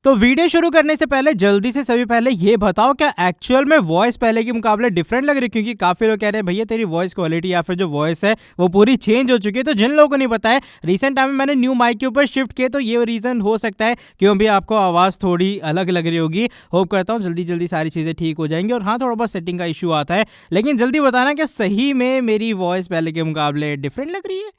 तो वीडियो शुरू करने से पहले जल्दी से सभी पहले ये बताओ क्या एक्चुअल में वॉइस पहले के मुकाबले डिफरेंट लग रही है? क्योंकि काफी लोग कह रहे हैं भैया तेरी वॉइस क्वालिटी या फिर जो वॉइस है वो पूरी चेंज हो चुकी है। तो जिन लोगों को नहीं पता है, रिसेंट टाइम में मैंने न्यू माइक के ऊपर शिफ्ट किया, तो ये रीजन हो सकता है क्यों भी आपको आवाज थोड़ी अलग लग रही होगी। होप करता हूँ जल्दी जल्दी सारी चीजें ठीक हो जाएंगी। और हाँ, थोड़ा बहुत सेटिंग का इशू आता है, लेकिन जल्दी बताना क्या सही में मेरी वॉइस पहले के मुकाबले डिफरेंट लग रही है?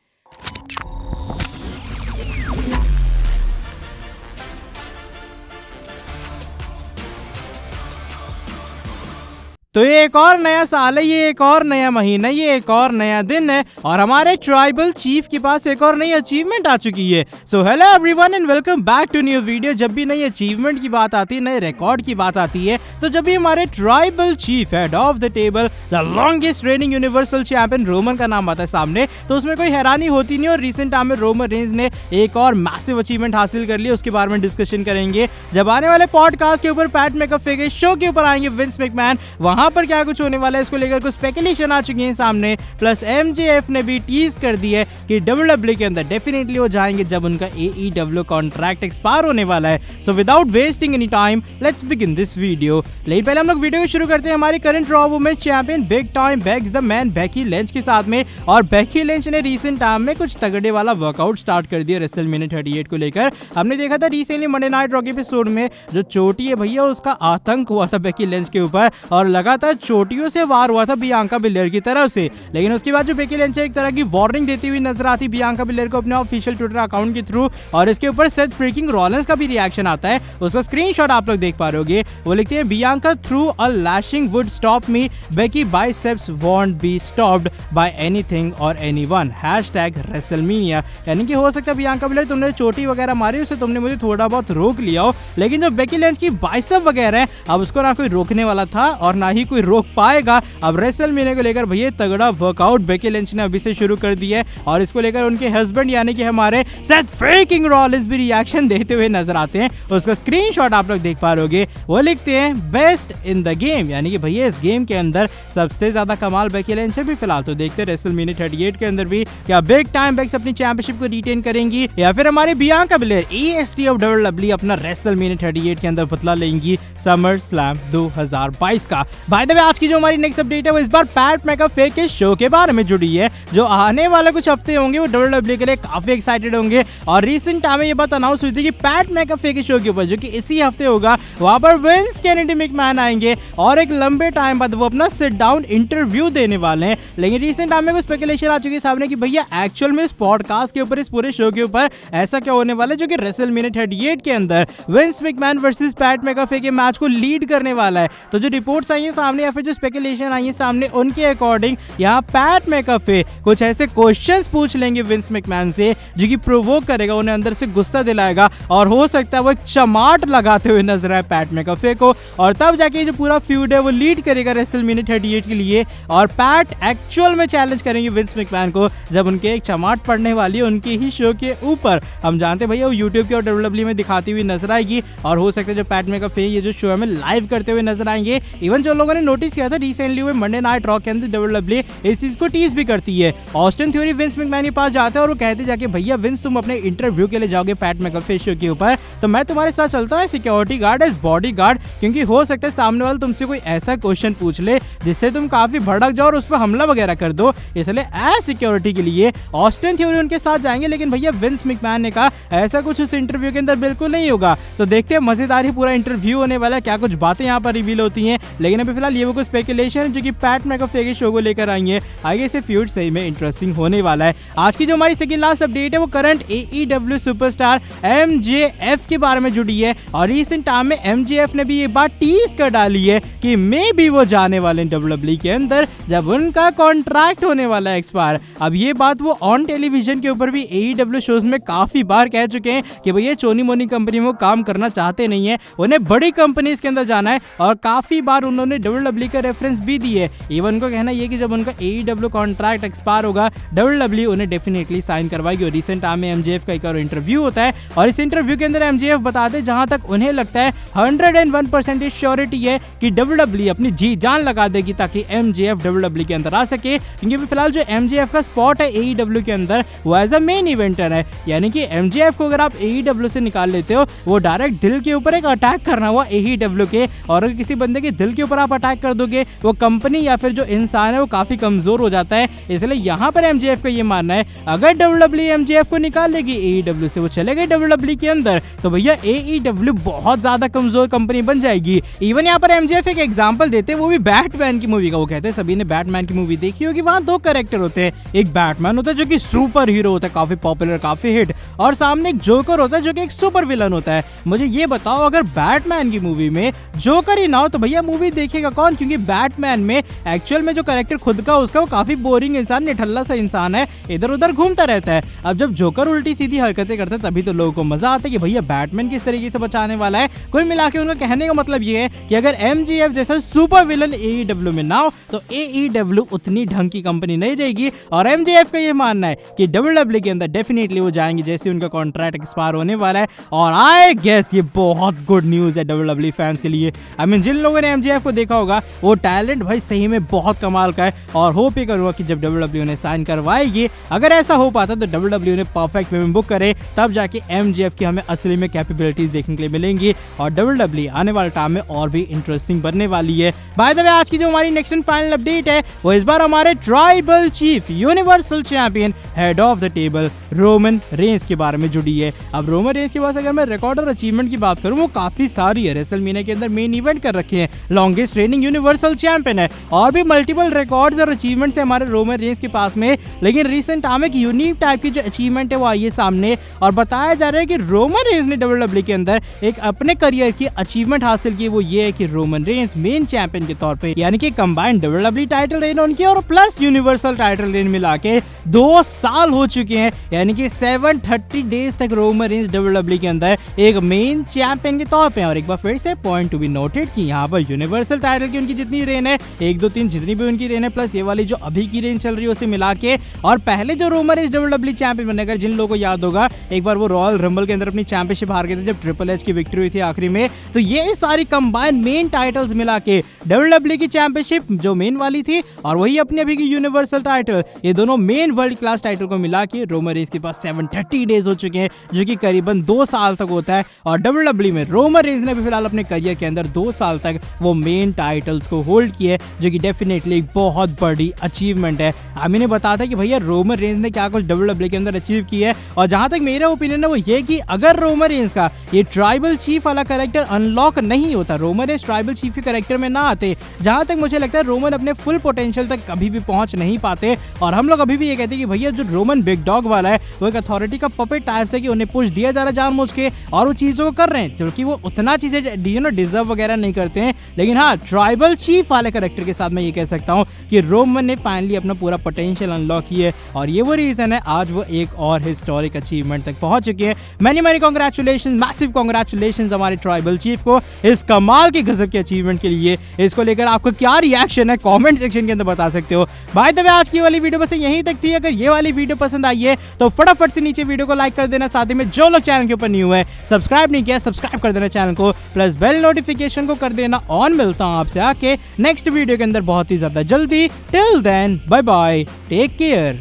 तो ये एक और नया साल है, ये एक और नया महीना, ये एक और नया दिन है और हमारे ट्राइबल चीफ के पास एक और नई अचीवमेंट आ चुकी है। So hello everyone and welcome back to new video. जब भी नई अचीवमेंट की बात आती है, नए रिकॉर्ड की बात आती है, तो जब भी हमारे tribal chief head of the table, the longest raining universal champion Roman का नाम आता है सामने, तो उसमें कोई हैरानी होती नहीं। और रिसेंट टाइम में रोमन रेंज ने एक और मैसिव अचीवमेंट हासिल कर ली, उसके बारे में डिस्कशन करेंगे। जब आने वाले पॉडकास्ट के ऊपर पैट मैकअफे के शो के ऊपर आएंगे विंस मैकमैन, वहां पर क्या कुछ होने वाला है इसको लेकर कुछ स्पेकुलेशन आ चुकी है सामने। प्लस एमजेएफ ने भी टीज कर दी है कि डब्ल्यूडब्ल्यूई के अंदर डेफिनेटली वो जाएंगे जब उनका एईडब्ल्यू कॉन्ट्रैक्ट एक्सपायर होने वाला है। So without wasting any time let's begin this video. लेकिन पहले हम लोग वीडियो को शुरू करते हैं हमारी current Raw women champion big time Becks the man Becky Lynch के साथ में। और बेकी लिंच ने रिसेंट टाइम में कुछ तगड़े वाला वर्कआउट स्टार्ट कर दिया रेसलमेनिया 38 को लेकर। हमने देखा था रिसेंटली मंडे नाइट रॉ के एपिसोड में जो चोटी है भैया उसका आतंक हुआ था बेकी लिंच के ऊपर, और लगातार चोटियों से वार हुआ था बियांका बिलेयर की तरफ से। लेकिन उसके बाद जो बेकी लिंच एक तरह की वार्निंग देती हुई नजर आती बियांका बिलेयर को अपने ऑफिशियल ट्विटर अकाउंट के थ्रू, और इसके ऊपर सेथ फ्रीकिंग रॉलिंस का भी रिएक्शन आता है। उसका स्क्रीनशॉट आप लोग देख पा रहे होगे। वो लिखते हैं Bianca through a lashing would stop me, Becky biceps won't be stopped by anything और एनीवन, #रेसलमेनिया। यानी कि हो सकता है बियांका बिलेयर तुमने चोटी वगैरह मारी उसे तुमने मुझे थोड़ा बहुत रोक लिया हो, लेकिन जो बेकी लिंच की बाइसेप वगैरह है अब उसको ना कोई रोकने वाला था और ना ही कोई रोक पाएगा। अब रेसलमेनिया को लेकर भैया तगड़ा वर्कआउट बेकी लिंच ने अभी से शुरू कर दिया है, और इसको लेकर उनके हस्बैंड यानी कि हमारे सेथ फ्रीकिंग रॉलिंस भी रिएक्शन देते हुए नजर आते हैं। उसका स्क्रीनशॉट आप लोग देख पा रहे होगे। वो लिखते हैं बेस्ट इन द गेम, यानी कि भैया इस गेम के अंदर सबसे ज्यादा कमाल बेकी लिंच है भी फिलहाल। तो देखते हैं रेसलमेनिया 38 के अंदर भी क्या बिग टाइम बेक्स अपनी चैंपियनशिप को रिटेन करेंगी या फिर हमारे Bianca bilayer EST of WWE अपना रेसलमेनिया 38 के अंदर बदला लेंगी समर स्लैम 2022 का। बाय द वे आज की जो हमारी नेक्स्ट अपडेट है वो इस बार पैट मैकअफे के शो के बारे में जुड़ी है, जो आने वाले कुछ हफ्ते होंगे वो डब्ल्यूडब्ल्यूई के लिए काफी एक्साइटेड होंगे। और रिसेंट टाइम में ये बात अनाउंस हुई थी कि पैट मैकअफे के शो के ऊपर जो कि इसी हफ्ते होगा, वहां पर विंस केनेडी मैकमैन आएंगे और एक लंबे टाइम बाद वो अपना सिट डाउन इंटरव्यू देने वाले हैं। लेकिन रिसेंट टाइम में कुछ स्पेकुलेशन आ चुकी है सामने कि भैया एक्चुअल में इस पॉडकास्ट के ऊपर, इस पूरे शो के ऊपर ऐसा क्या होने वाला है जो कि रेसलमेनिया 38 के अंदर विंस मैकमैन वर्सेस पैट मैकअफे के मैच को लीड करने वाला है। तो जो रिपोर्ट्स आई है सामने या फिर जो स्पेकुलेशन आई है सामने, उनके अकॉर्डिंग यहाँ पैट मैकअफे कुछ ऐसे क्वेश्चंस पूछ लेंगे विंस मैकमैन से जो कि प्रोवोक करेगा, उन्हें अंदर से गुस्सा दिलाएगा, और हो सकता है वो एक चमाट लगाते हुए नजर आए पैट मैकअफे को, और तब जाके जो पूरा फ्यूड है वो लीड करेगा रेसलमेनिया 38 के लिए। और पैट एक्चुअल में चैलेंज करेंगे विंस मैकमैन को जब उनके एक चमाट पड़ने वाली है उनके ही शो के ऊपर। हम जानते हैं भैया वो यूट्यूब के और डब्ल्यूडब्ल्यूई में दिखाती हुई नजर आएगी, और हो सकता है जो पैट मैकअफे ये जो शो है में लाइव करते हुए नजर आएंगे। इवन जो लोगों ने नोटिस किया था रिसेंटली हुए मंडे नाइट रॉ के अंदर डब्ल्यूडब्ल्यूई इस चीज को टीज भी करती है। ऑस्टिन थ्योरी विंस मैकमैन के पास जाता है और वो कहते जाके भैया विंस तुम अपने इंटरव्यू के लिए जाओगे पैट मैकअफे शो के ऊपर, तो मैं तुम्हारे साथ चलता हूँ security guard as body guard, क्योंकि हो सकता है सामने वाला तुमसे कोई ऐसा क्वेश्चन पूछ ले जिससे तुम काफी भड़क जाओ और उस पर हमला वगैरह कर दो, इसलिए एज सिक्योरिटी के लिए ऑस्टिन थ्योरी उनके साथ जाएंगे। लेकिन भैया विंस मैकमैन ने कहा ऐसा कुछ उस इंटरव्यू के अंदर बिल्कुल नहीं होगा। तो देखते हैं मजेदार ही पूरा इंटरव्यू होने वाला है, क्या कुछ बातें यहाँ पर रिवील होती हैं। लेकिन अभी फिलहाल ये वो कुछ स्पेकुलेशन है जो कि पैट मैकअफे के शो को लेकर आई है। आगे से फ्यूड सही में इंटरेस्टिंग होने वाला है। आज की जो हमारी सेकंड लास्ट अपडेट है वो करंट एईडब्ल्यू सुपरस्टार एमजेएफ के बारे में जुड़ी है, और रिसेंट टाइम में एमजेएफ ने भी ये बात टीज कर डाली है कि मे बी वो जाने वाले हैं डब्ल्यूडब्ल्यूई के अंदर जब उनका कॉन्ट्रैक्ट होने वाला है एक्सपायर। अब ये बात वो ऑन टेलीविजन के ऊपर भी एईडब्ल्यू शोज में काफी बार कह चुके हैं कि भैया चोनी मोनी कंपनी में वो काम करना चाहते नहीं है, उन्हें बड़ी कंपनीज के अंदर जाना है, और काफी बार उन्होंने WWE का रेफरेंस भी दिए। इवन उनका कहना ये कि जब उनका AEW कॉन्ट्रैक्ट एक्सपायर होगा WWE उन्हें डेफिनेटली साइन करवाएगी। और रिसेंट टाइम में MJF का एक और इंटरव्यू होता है और इस इंटरव्यू के अंदर MJF बताते हैं जहां तक उन्हें लगता है 101% श्योरिटी है कि WWE अपनी जी जान लगा देगी ताकि MJF WWE के अंदर आ सके, क्योंकि फिलहाल जो MJF का स्पॉट है AEW के अंदर वो एज अ मेन इवेंटर है। यानी कि MJF को अगर आप AEW से निकाल लेते हो, वो डायरेक्ट दिल के ऊपर एक अटैक करना हुआ AEW के, और अगर किसी बंदे के दिल के ऊपर आप अटैक कर दोगे वो कंपनी या फिर जो इंसान है वो काफी कमजोर हो जाता है। इसलिए यहाँ पर MJF का ये मानना है अगर WWE MJF को निकाल लेगी AEW से, वो चले गए WWE के अंदर, तो भैया AEW बहुत ज्यादा कमजोर कंपनी बन जाएगी। इवन यहाँ पर MJF एक एग्जांपल देते हैं, वो भी बैटमैन की मूवी का। वो कहते हैं सभी ने बैटमैन की मूवी देखी होगी, वहां दो कैरेक्टर होते हैं, एक बैटमैन होता है जो कि सुपर हीरो होता है, काफी पॉपुलर काफी हिट, और सामने एक जोकर होता है जो कि एक सुपर विलन होता है। मुझे ये बताओ अगर बैटमैन की मूवी में जोकर ही ना हो तो भैया मूवी देखेगा कौन? क्योंकि बैटमैन में एक्चुअल में जो कैरेक्टर खुद का उसका वो काफी बोरिंग इंसान, निठल्ला सा इंसान है, इधर उधर घूमता रहता है। अब जब जोकर उल्टी सीधी हरकतें करता है तभी तो लोगों को मजा आता है कि भैया बैटमैन किस तरीके से बचाने वाला है। कुल मिला के उनका कहने का मतलब ये है कि अगर MJF जैसा सुपर विलन AEW में ना हो तो AEW उतनी ढंग की कंपनी नहीं रहेगी। और MJF का ये मानना है कि WWE के अंदर डेफिनेटली वो जाएंगे जैसे उनका कॉन्ट्रैक्ट एक्सपायर होने वाला है। और आई गेस ये बहुत गुड न्यूज है WWE फैंस के लिए। आई मीन जिन लोगों ने MJF को देखा होगा वो टैलेंट भाई सही में बहुत कमाल का है, और होप ये करूंगा कि जब WWE उन्हें साइन करवाएगी, अगर ऐसा हो पाता तो WWE उन्हें परफेक्ट पेमेंट बुक करे, तब जाके MJF की हमें असली में कैपेबिलिटीज देखने के लिए मिलेंगी और WWE आने वाले टाइम में और भी इंटरेस्टिंग बनने वाली है। बाय द वे आज की जो हमारी नेक्स्ट एंड फाइनल अपडेट है वो इस बार हमारे tribal chief universal champion head of the table Roman Reigns के बारे में जुड़ी है। अब रोमन रेंस के पास अगर मैं रिकॉर्ड और अचीवमेंट की बात करूं वो काफी सारी है। रेसलमेनिया के अंदर मेन इवेंट कर रखे हैं, लॉन्गेस्ट रेनिंग यूनिवर्सल चैंपियन है, और भी मल्टीपल रिकॉर्ड्स और अचीवमेंट्स है हमारे रोमन रेंस के पास में। लेकिन रिसेंट टाइम में एक यूनिक टाइप की जो अचीवमेंट है वो आई है सामने, और बताया जा रहा है कि रोमन रेंस ने WWE के अंदर एक अपने करियर की अचीवमेंट हासिल की। वो ये है कि रोमन रेंस मेन चैंपियन के तौर पे, यानी कि कंबाइंड WWE टाइटल रेन उनकी और प्लस यूनिवर्सल टाइटल रेन मिला के 2 साल हो चुके हैं, यानी कि 730 डेज तक रोमन रेंस WWE के अंदर एक मेन चैंपियन के तौर पे। और एक बार फिर से पॉइंट टू बी नोटेड कि यहाँ पर यूनिवर्सल टाइटल की उनकी जितनी रेन है 1 2 3 जितनी भी उनकी रेन है प्लस ये वाली जो अभी की रेन चल रही है उसे मिला के, और पहले जो रोमन रेंस WWE चैंपियन बने, अगर जिन लोगों को याद होगा एक बार वो रॉयल रंबल के अंदर अपनी चैंपियनशिप हार गए थे जब ट्रिपल एच की विक्ट्री हुई थी आखिरी में, तो ये सारी कंबाइंड मेन टाइटल्स मिला के WWE की चैंपियनशिप जो मेन वाली थी और वही अपनी अभी की यूनिवर्सल टाइटल, ये दोनों मेन वर्ल्ड क्लास टाइटल को मिला के रोमन रेंस के पास 730 डेज हो चुके हैं, जो कि करीबन 2 साल तक होता है। और WWE में रोमन रेंस ने भी फिलहाल अपने करियर के अंदर 2 साल तक वो मेन टाइटल्स को होल्ड किए, जो कि डेफिनेटली एक बहुत बड़ी अचीवमेंट है। आमिर ने बताया था कि भैया रोमन रेंस ने क्या कुछ WWE के अंदर अचीव किया है, और जहां तक मेरा ओपिनियन है वो ये कि अगर रोमन रेंस का ये ट्राइबल चीफ वाला कैरेक्टर अनलॉक नहीं होता, रोमन रेंस ट्राइबल चीफ के कैरेक्टर में ना आते, जहां तक मुझे लगता है रोमन अपने फुल पोटेंशियल तक कभी भी पहुंच नहीं पाते। और हम लोग अभी भी ये कहते हैं कि भैया जो रोमन बिग डॉग वाला है वो एक अथॉरिटी का पपेट टाइप से कि उन्हें पुश दिया जा रहा है जानबूझ के, और वो चीजों को कर रहे हैं क्योंकि वो उतना चीजें डिजर्व वगैरह नहीं करते हैं। लेकिन हाँ, ट्राइबल चीफ वाले कैरेक्टर के साथ मैं ये कह सकता हूँ कि रोमन ने फाइनली अपना पूरा पोटेंशियल अनलॉक किया, और ये वो रीजन है आज वो एक और हिस्टोरिक अचीवमेंट तक पहुंच चुके हैं। मैनी कांग्रेचुलेशन, मैसिव कांग्रेचुलेशन हमारे ट्राइबल चीफ को इस कमाल की गजब के अचीवमेंट के लिए। इसको लेकर आपका क्या रिएक्शन है कमेंट सेक्शन के अंदर बता सकते हो। बाय द वे आज की वाली वीडियो बस यहीं तक थी। अगर ये वाली वीडियो पसंद आई है तो फटाफट से नीचे वीडियो को लाइक कर देना, साथ ही में जो लोग चैनल के ऊपर न्यू है सब्सक्राइब नहीं किया सब्सक्राइब कर देना चैनल को, प्लस बेल नोटिफिकेशन को कर देना ऑन। मिलता हूं आपसे आके नेक्स्ट वीडियो के अंदर बहुत ही ज्यादा जल्दी। Till then bye bye, take care.